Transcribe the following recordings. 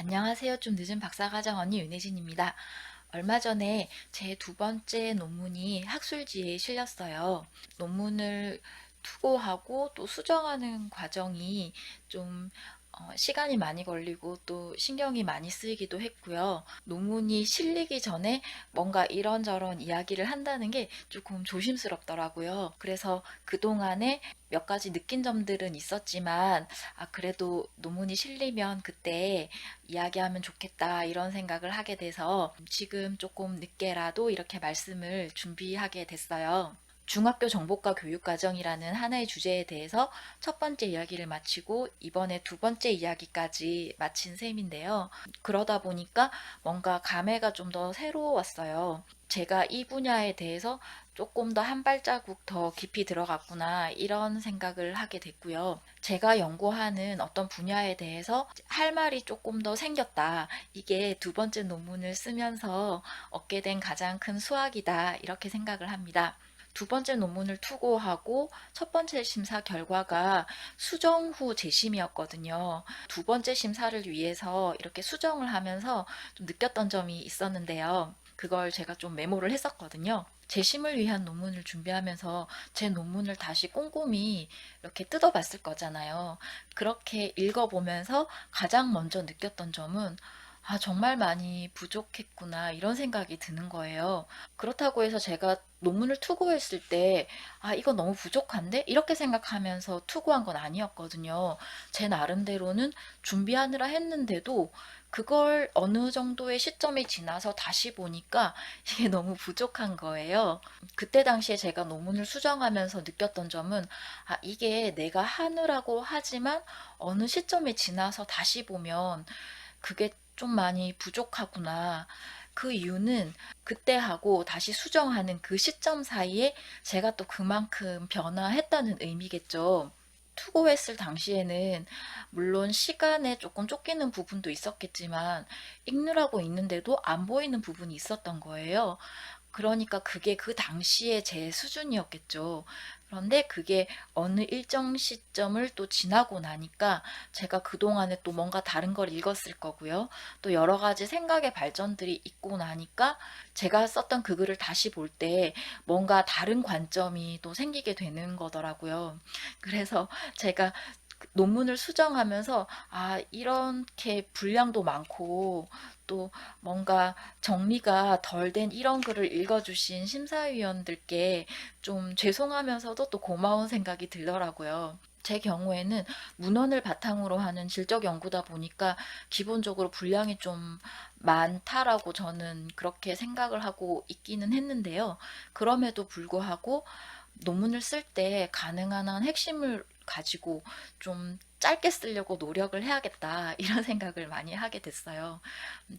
안녕하세요. 좀 늦은 박사과정 언니 윤혜진입니다. 얼마 전에 제 두 번째 논문이 학술지에 실렸어요. 논문을 투고하고 또 수정하는 과정이 좀 시간이 많이 걸리고 또 신경이 많이 쓰이기도 했고요. 논문이 실리기 전에 뭔가 이런저런 이야기를 한다는 게 조금 조심스럽더라고요. 그래서 그동안에 몇 가지 느낀 점들은 있었지만, 그래도 논문이 실리면 그때 이야기하면 좋겠다 이런 생각을 하게 돼서 지금 조금 늦게라도 이렇게 말씀을 준비하게 됐어요. 중학교 정보과 교육과정이라는 하나의 주제에 대해서 첫 번째 이야기를 마치고 이번에 두 번째 이야기까지 마친 셈인데요. 그러다 보니까 뭔가 감회가 좀 더 새로웠어요. 제가 이 분야에 대해서 조금 더 한 발자국 더 깊이 들어갔구나 이런 생각을 하게 됐고요. 제가 연구하는 어떤 분야에 대해서 할 말이 조금 더 생겼다. 이게 두 번째 논문을 쓰면서 얻게 된 가장 큰 수확이다 이렇게 생각을 합니다. 두 번째 논문을 투고하고 첫 번째 심사 결과가 수정 후 재심이었거든요. 두 번째 심사를 위해서 이렇게 수정을 하면서 좀 느꼈던 점이 있었는데요. 그걸 제가 좀 메모를 했었거든요. 재심을 위한 논문을 준비하면서 제 논문을 다시 꼼꼼히 이렇게 뜯어봤을 거잖아요. 그렇게 읽어보면서 가장 먼저 느꼈던 점은 정말 많이 부족했구나, 이런 생각이 드는 거예요. 그렇다고 해서 제가 논문을 투고했을 때, 이거 너무 부족한데? 이렇게 생각하면서 투고한 건 아니었거든요. 제 나름대로는 준비하느라 했는데도 그걸 어느 정도의 시점이 지나서 다시 보니까 이게 너무 부족한 거예요. 그때 당시에 제가 논문을 수정하면서 느꼈던 점은, 이게 내가 하느라고 하지만 어느 시점이 지나서 다시 보면 그게 좀 많이 부족하구나. 그 이유는 그때 하고 다시 수정하는 그 시점 사이에 제가 또 그만큼 변화했다는 의미겠죠. 투고했을 당시에는 물론 시간에 조금 쫓기는 부분도 있었겠지만 읽느라고 있는데도 안 보이는 부분이 있었던 거예요. 그러니까 그게 그 당시에 제 수준이었겠죠. 그런데 그게 어느 일정 시점을 또 지나고 나니까 제가 그동안에 또 뭔가 다른 걸 읽었을 거고요. 또 여러 가지 생각의 발전들이 있고 나니까 제가 썼던 그 글을 다시 볼 때 뭔가 다른 관점이 또 생기게 되는 거더라고요. 그래서 제가 논문을 수정하면서 이렇게 분량도 많고 또 뭔가 정리가 덜 된 이런 글을 읽어주신 심사위원들께 좀 죄송하면서도 또 고마운 생각이 들더라고요. 제 경우에는 문헌을 바탕으로 하는 질적 연구다 보니까 기본적으로 분량이 좀 많다라고 저는 그렇게 생각을 하고 있기는 했는데요. 그럼에도 불구하고 논문을 쓸 때 가능한 한 핵심을 가지고 좀 짧게 쓰려고 노력을 해야겠다 이런 생각을 많이 하게 됐어요.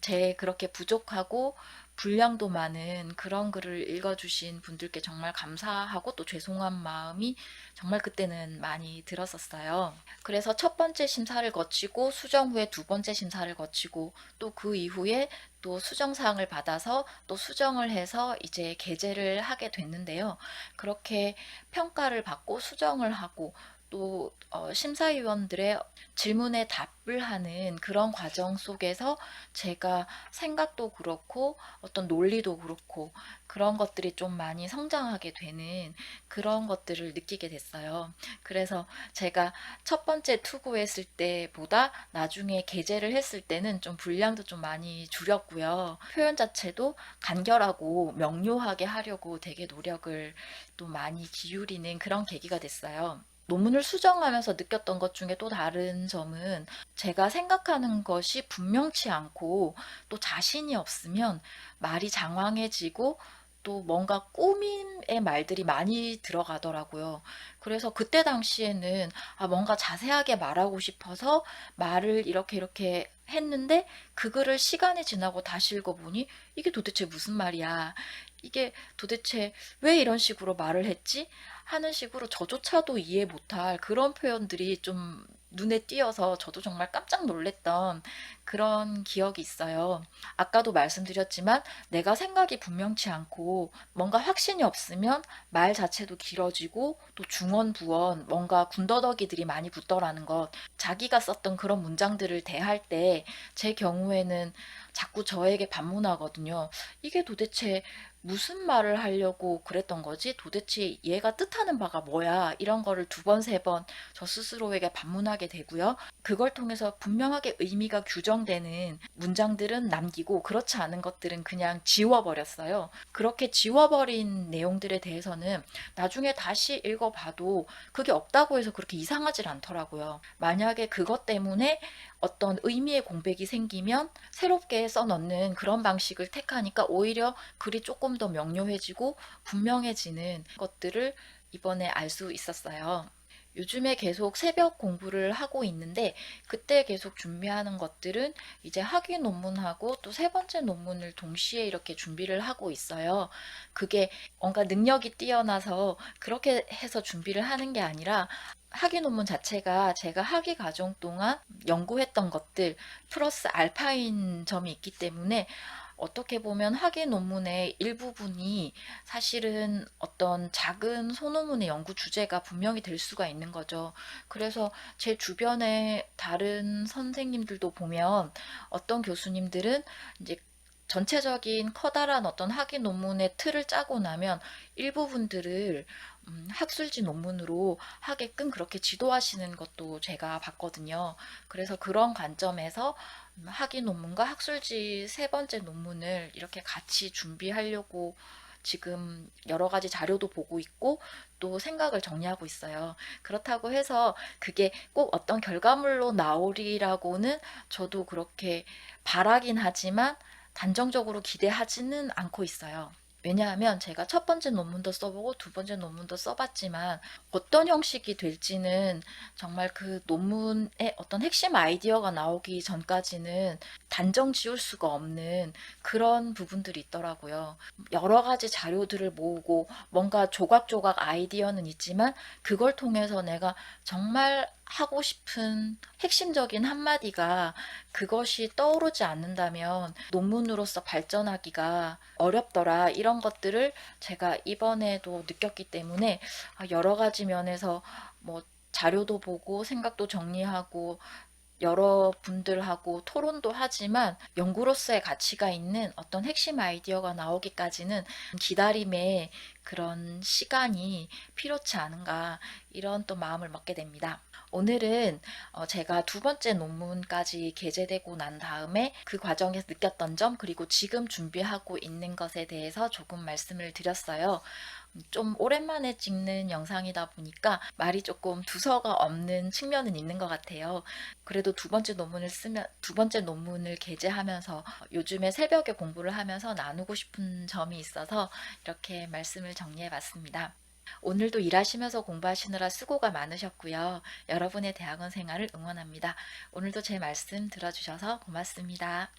제 그렇게 부족하고 분량도 많은 그런 글을 읽어주신 분들께 정말 감사하고 또 죄송한 마음이 정말 그때는 많이 들었었어요. 그래서 첫 번째 심사를 거치고 수정 후에 두 번째 심사를 거치고 또 그 이후에 또 수정사항을 받아서 또 수정을 해서 이제 게재를 하게 됐는데요. 그렇게 평가를 받고 수정을 하고 또 심사위원들의 질문에 답을 하는 그런 과정 속에서 제가 생각도 그렇고 어떤 논리도 그렇고 그런 것들이 좀 많이 성장하게 되는 그런 것들을 느끼게 됐어요. 그래서 제가 첫 번째 투고했을 때보다 나중에 게재를 했을 때는 좀 분량도 좀 많이 줄였고요. 표현 자체도 간결하고 명료하게 하려고 되게 노력을 또 많이 기울이는 그런 계기가 됐어요. 논문을 수정하면서 느꼈던 것 중에 또 다른 점은 제가 생각하는 것이 분명치 않고 또 자신이 없으면 말이 장황해지고 또 뭔가 꾸밈의 말들이 많이 들어가더라고요. 그래서 그때 당시에는 뭔가 자세하게 말하고 싶어서 말을 이렇게 이렇게 했는데 그 글을 시간이 지나고 다시 읽어보니 이게 도대체 무슨 말이야? 이게 도대체 왜 이런 식으로 말을 했지? 하는 식으로 저조차도 이해 못할 그런 표현들이 좀 눈에 띄어서 저도 정말 깜짝 놀랐던 그런 기억이 있어요. 아까도 말씀드렸지만 내가 생각이 분명치 않고 뭔가 확신이 없으면 말 자체도 길어지고 또 중언, 부언, 뭔가 군더더기들이 많이 붙더라는 것. 자기가 썼던 그런 문장들을 대할 때 제 경우에는 자꾸 저에게 반문하거든요. 이게 도대체 무슨 말을 하려고 그랬던 거지? 도대체 얘가 뜻하는 바가 뭐야? 이런 거를 두 번, 세 번 저 스스로에게 반문하게 되고요. 그걸 통해서 분명하게 의미가 규정되는 문장들은 남기고 그렇지 않은 것들은 그냥 지워버렸어요. 그렇게 지워버린 내용들에 대해서는 나중에 다시 읽어봐도 그게 없다고 해서 그렇게 이상하질 않더라고요. 만약에 그것 때문에 어떤 의미의 공백이 생기면 새롭게 써넣는 그런 방식을 택하니까 오히려 글이 조금 더 명료해지고 분명해지는 것들을 이번에 알 수 있었어요. 요즘에 계속 새벽 공부를 하고 있는데 그때 계속 준비하는 것들은 이제 학위 논문하고 또 세 번째 논문을 동시에 이렇게 준비를 하고 있어요. 그게 뭔가 능력이 뛰어나서 그렇게 해서 준비를 하는 게 아니라 학위 논문 자체가 제가 학위 과정 동안 연구했던 것들 플러스 알파인 점이 있기 때문에 어떻게 보면 학위 논문의 일부분이 사실은 어떤 작은 소논문의 연구 주제가 분명히 될 수가 있는 거죠. 그래서 제 주변에 다른 선생님들도 보면 어떤 교수님들은 이제 전체적인 커다란 어떤 학위 논문의 틀을 짜고 나면 일부분들을 학술지 논문으로 하게끔 그렇게 지도하시는 것도 제가 봤거든요. 그래서 그런 관점에서 학위 논문과 학술지 세 번째 논문을 이렇게 같이 준비하려고 지금 여러 가지 자료도 보고 있고 또 생각을 정리하고 있어요. 그렇다고 해서 그게 꼭 어떤 결과물로 나오리라고는 저도 그렇게 바라긴 하지만 단정적으로 기대하지는 않고 있어요. 왜냐하면 제가 첫 번째 논문도 써보고 두 번째 논문도 써봤지만 어떤 형식이 될지는 정말 그 논문의 어떤 핵심 아이디어가 나오기 전까지는 단정 지을 수가 없는 그런 부분들이 있더라고요. 여러 가지 자료들을 모으고 뭔가 조각조각 아이디어는 있지만 그걸 통해서 내가 정말 하고 싶은 핵심적인 한마디가 그것이 떠오르지 않는다면 논문으로서 발전하기가 어렵더라. 이런 것들을 제가 이번에도 느꼈기 때문에 여러 가지 면에서 뭐 자료도 보고 생각도 정리하고 여러 분들하고 토론도 하지만 연구로서의 가치가 있는 어떤 핵심 아이디어가 나오기까지는 기다림의 그런 시간이 필요치 않은가 이런 또 마음을 먹게 됩니다. 오늘은 제가 두 번째 논문까지 게재되고 난 다음에 그 과정에서 느꼈던 점 그리고 지금 준비하고 있는 것에 대해서 조금 말씀을 드렸어요. 좀 오랜만에 찍는 영상이다 보니까 말이 조금 두서가 없는 측면은 있는 것 같아요. 그래도 두 번째 논문을 게재하면서 요즘에 새벽에 공부를 하면서 나누고 싶은 점이 있어서 이렇게 말씀을 정리해 봤습니다. 오늘도 일하시면서 공부하시느라 수고가 많으셨고요. 여러분의 대학원 생활을 응원합니다. 오늘도 제 말씀 들어주셔서 고맙습니다.